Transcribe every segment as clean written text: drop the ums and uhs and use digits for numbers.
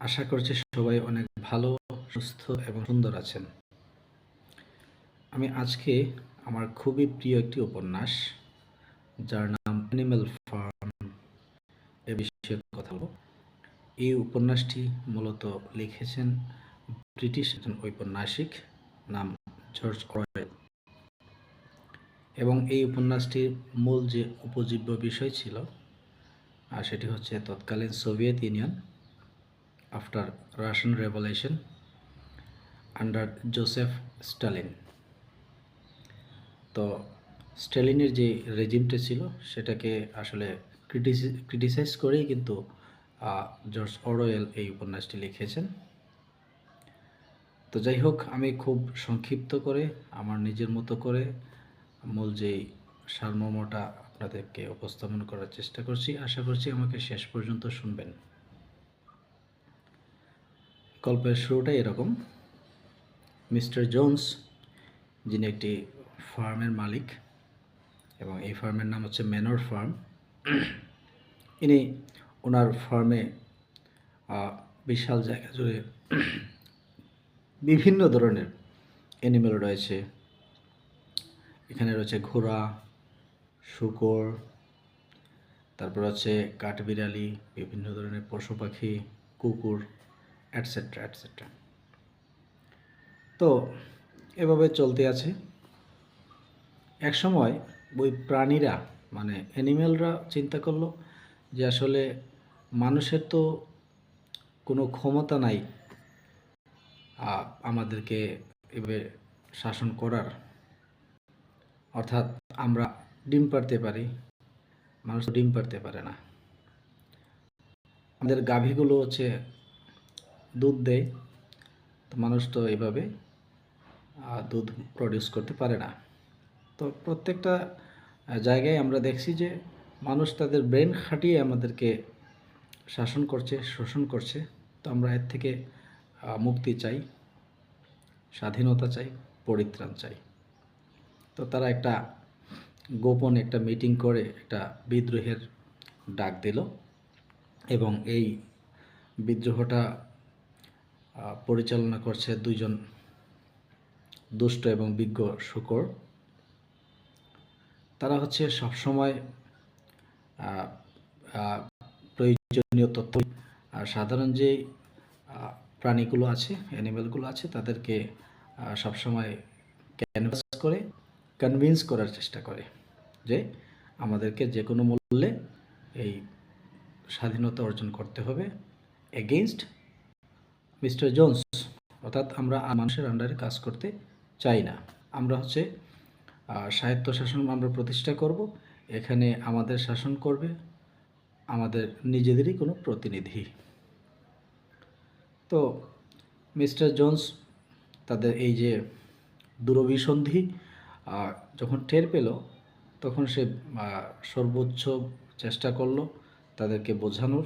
আশা করছি সবাই অনেক ভালো, সুস্থ এবং সুন্দর আছেন। আমি আজকে আমার খুবই প্রিয় একটি উপন্যাস, যার নাম অ্যানিম্যাল ফার্ম, এ বিষয়ে কথা বলব। এই উপন্যাসটি মূলত লিখেছেন ব্রিটিশ একজন ঔপন্যাসিক নাম জর্জ অরওয়েল, এবং এই উপন্যাসটির মূল যে উপজীব্য বিষয় ছিল আর সেটি হচ্ছে তৎকালীন Soviet union after Russian revolution under Joseph Stalin. তো স্টালিনের যে রেজিমটা ছিল সেটাকে আসলে ক্রিটিসাইজ করেই কিন্তু জর্জ অরওয়েল এই উপন্যাসটি লিখেছেন। তো যাই হোক, আমি খুব সংক্ষিপ্ত করে আমার নিজের মতো করে মূল যেই সারমর্মটা আপনাদেরকে উপস্থাপন করার চেষ্টা করছি। আশা করছি আমাকে শেষ পর্যন্ত শুনবেন। গল্পের শুরুটা এরকম: মিস্টার জোন্স, যিনি একটি ফার্মের মালিক, এবং এই ফার্মের নাম হচ্ছে ম্যানর ফার্ম, ইনি ওনার ফার্মে বিশাল জায়গা জুড়ে বিভিন্ন ধরনের অ্যানিমেল রয়েছে। এখানে রয়েছে ঘোড়া, শূকর, তারপর হচ্ছে কাঠবিড়ালি, বিভিন্ন ধরনের পশু পাখি, কুকুর, অ্যাটসেট্রা অ্যাটসেট্রা। তো এভাবে চলতে আছে। এক সময় ওই প্রাণীরা, মানে অ্যানিমেলরা চিন্তা করলো যে আসলে মানুষের তো কোনো ক্ষমতা নাই আমাদেরকে এভাবে শাসন করার। অর্থাৎ আমরা ডিম পাড়তে পারি, মানুষ ডিম পাড়তে পারে না। আমাদের গাভীগুলো হচ্ছে দুধ দেয়, তো মানুষ তো এভাবে দুধ প্রডিউস করতে পারে না। তো প্রত্যেকটা জায়গায় আমরা দেখছি যে মানুষ তাদের ব্রেন খাটিয়ে আমাদেরকে শাসন করছে, শোষণ করছে। তো আমরা এর থেকে মুক্তি চাই, স্বাধীনতা চাই, পরিত্রাণ চাই। তো তারা একটা গোপন একটা মিটিং করে একটা বিদ্রোহের ডাক দিল, এবং এই বিদ্রোহটা পরিচালনা করছে দুইজন দুষ্ট এবং বিজ্ঞ শূকর। তারা হচ্ছে সবসময় প্রয়োজনীয় তথ্য আর সাধারণ যে প্রাণীগুলো আছে, অ্যানিমেলগুলো আছে, তাদেরকে সবসময় ক্যানভাস করে কনভিন্স করার চেষ্টা করে যে আমাদেরকে যে কোনো মূল্যে এই স্বাধীনতা অর্জন করতে হবে এগেইনস্ট মিস্টার জোন্স। অর্থাৎ আমরা মানুষের আন্ডারে কাজ করতে চাই না, আমরা হচ্ছে স্বায়ত্তশাসন আমরা প্রতিষ্ঠা করব। এখানে আমাদের শাসন করবে আমাদের নিজেদেরই কোনো প্রতিনিধি। তো মিস্টার জোন্স তাদের এই যে দুরভিসন্ধি যখন টের পেল, তখন সে সর্বোচ্চ চেষ্টা করলো তাদেরকে বোঝানোর,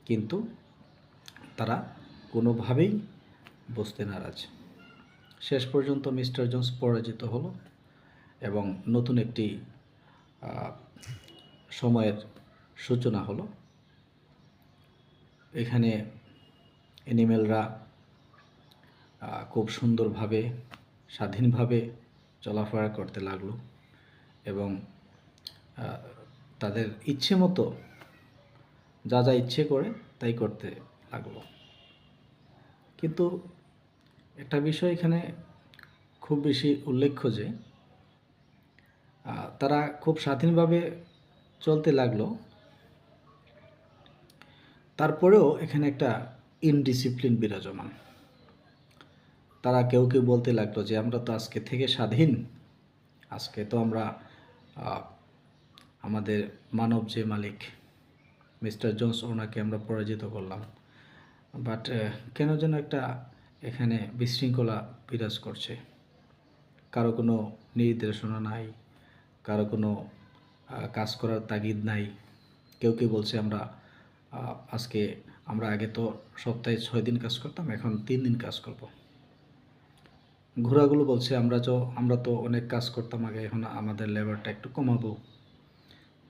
কিন্তু তারা কোনোভাবেই বুঝতে নারাজ। শেষ পর্যন্ত মিস্টার জোন্স পরাজিত হলো, এবং নতুন একটি সময়ের সূচনা হলো। এখানে অ্যানিমেলরা খুব সুন্দরভাবে স্বাধীনভাবে চলাফেরা করতে লাগলো, এবং তাদের ইচ্ছে মতো যা যা ইচ্ছে করে তাই করতে লাগলো। কিন্তু একটা বিষয় এখানে খুব বেশি উল্লেখ্য যে তারা খুব স্বাধীনভাবে চলতে লাগলো, তারপরেও এখানে একটা ইনডিসিপ্লিন বিরাজমান। তারা কেউ কেউ বলতে লাগলো যে আমরা তো আজকে থেকে স্বাধীন, আজকে তো আমরা আমাদের মানব যে মালিক মিস্টার জোন্স, ওনাকে আমরা পরাজিত করলাম। বাট কেন যেন একটা এখানে বিশৃঙ্খলা বিরাজ করছে। কারো কোনো নির্দেশনা নাই, কারো কোনো কাজ করার তাগিদ নাই। কেউ কেউ বলছে আমরা আগে তো সপ্তাহে 6 দিন কাজ করতাম, এখন 3 দিন কাজ করব। ঘোড়াগুলো বলছে আমরা তো অনেক কাজ করতাম আগে, এখন আমাদের লেবারটা একটু কমাবো।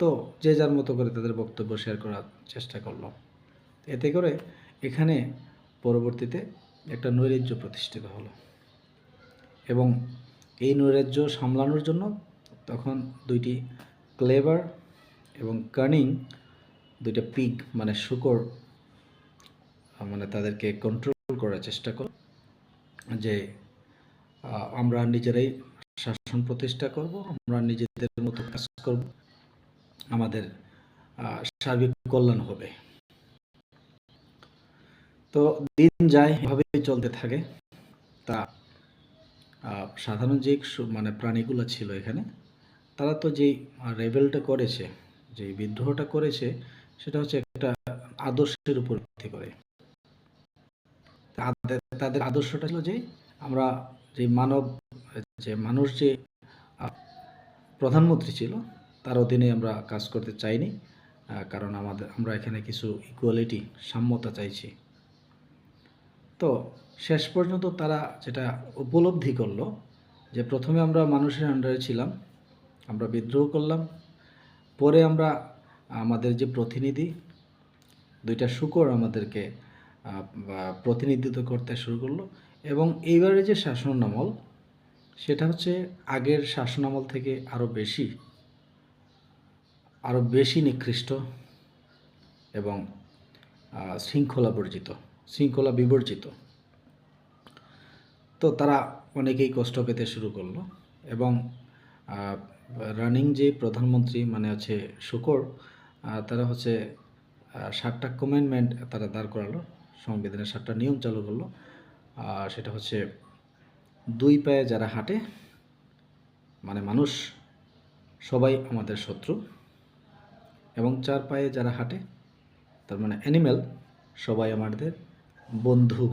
তো যে যার মতো করে তাদের বক্তব্য শেয়ার করার চেষ্টা করলো। এতে করে এখানে পরবর্তীতে একটা নৈরাজ্য প্রতিষ্ঠিত হলো এবং এই নৈরাজ্য সামলানোর জন্য তখন দুইটি ক্লেভার এবং কানিং দুইটা পিগ মানে শূকর মানে তাদেরকে কন্ট্রোল করার চেষ্টা করল যে আমরা নিজেরাই শাসন প্রতিষ্ঠা করব, আমরা নিজেদের মতো কাজ করব, আমাদের সার্বিক কল্যাণ হবে। তো দিন যায়, এভাবেই চলতে থাকে। তা সাধারণ যে মানে প্রাণীগুলো ছিল এখানে, তারা তো যেই রেবেলটা করেছে, যে বিদ্রোহটা করেছে, সেটা হচ্ছে একটা আদর্শের উপর ভিত্তি করে। তাদের আদর্শটা ছিল যে আমরা যে মানুষ যে প্রধানমন্ত্রী ছিল তার অধীনে আমরা কাজ করতে চাইনি, কারণ আমরা এখানে কিছু ইকুয়ালিটি, সাম্যতা চাইছি। তো শেষ পর্যন্ত তারা যেটা উপলব্ধি করলো যে প্রথমে আমরা মানুষের আন্ডারে ছিলাম, আমরা বিদ্রোহ করলাম, পরে আমরা আমাদের যে প্রতিনিধি দুইটা শূকর আমাদেরকে প্রতিনিধিত্ব করতে শুরু করলো এবং এইবারে যে শাসনামল সেটা হচ্ছে আগের শাসনামল থেকে আরও বেশি নিকৃষ্ট এবং শৃঙ্খলা বিবর্জিত। তো তারা অনেকেই কষ্ট পেতে শুরু করলো এবং রানিং যে প্রধানমন্ত্রী মানে হচ্ছে শূকর, তারা হচ্ছে 7টা কমেন্ডমেন্ট তারা দাঁড় করালো, সংবিধানের 7টা নিয়ম চালু করলো। সেটা হচ্ছে 2 পায়ে যারা হাঁটে মানে মানুষ সবাই আমাদের শত্রু, এবং 4 পায়ে যারা হাঁটে তার মানে অ্যানিম্যাল সবাই আমাদের বন্ধু।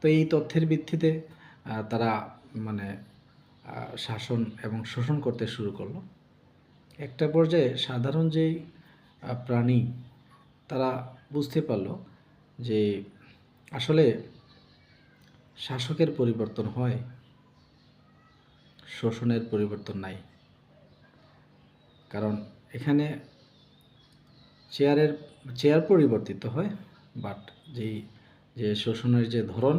তো এই তথ্যের ভিত্তিতে তারা মানে শাসন এবং শোষণ করতে শুরু করলো। একটা পর্যায়ে সাধারণ যেই প্রাণী তারা বুঝতে পারলো যে আসলে শাসকের পরিবর্তন হয়, শোষণের পরিবর্তন নাই। কারণ এখানে চেয়ার পরিবর্তিত হয়, বাট যে শোষণের যে ধরন,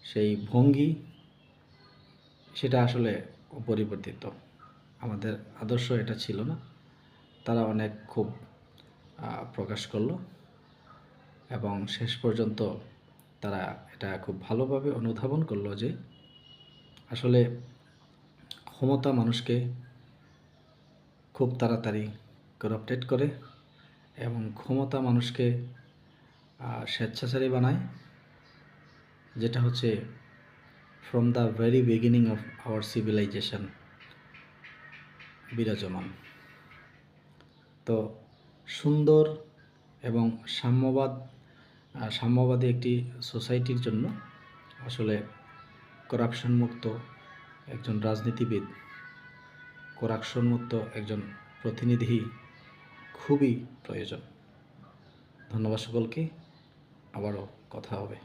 সেই ভঙ্গি, সেটা আসলে অপরিবর্তিত। আমাদের আদর্শ এটা ছিল না। তারা অনেক খুব প্রকাশ করলো এবং শেষ পর্যন্ত তারা এটা খুব ভালোভাবে অনুধাবন করলো যে আসলে ক্ষমতা মানুষকে খুব তাড়াতাড়ি করাপ্টেড করে এবং ক্ষমতা মানুষকে স্বেচ্ছাচারী বানায়, যেটা হচ্ছে from the very beginning of our civilization বিরাজমান। তো সুন্দর এবং সাম্যবাদী একটি সোসাইটির জন্য আসলে করাপশন মুক্ত একজন রাজনীতিবিদ, করাপশন মুক্ত একজন প্রতিনিধি খুবই প্রয়োজন। ধন্যবাদ সকলকে, আবারও কথা হবে।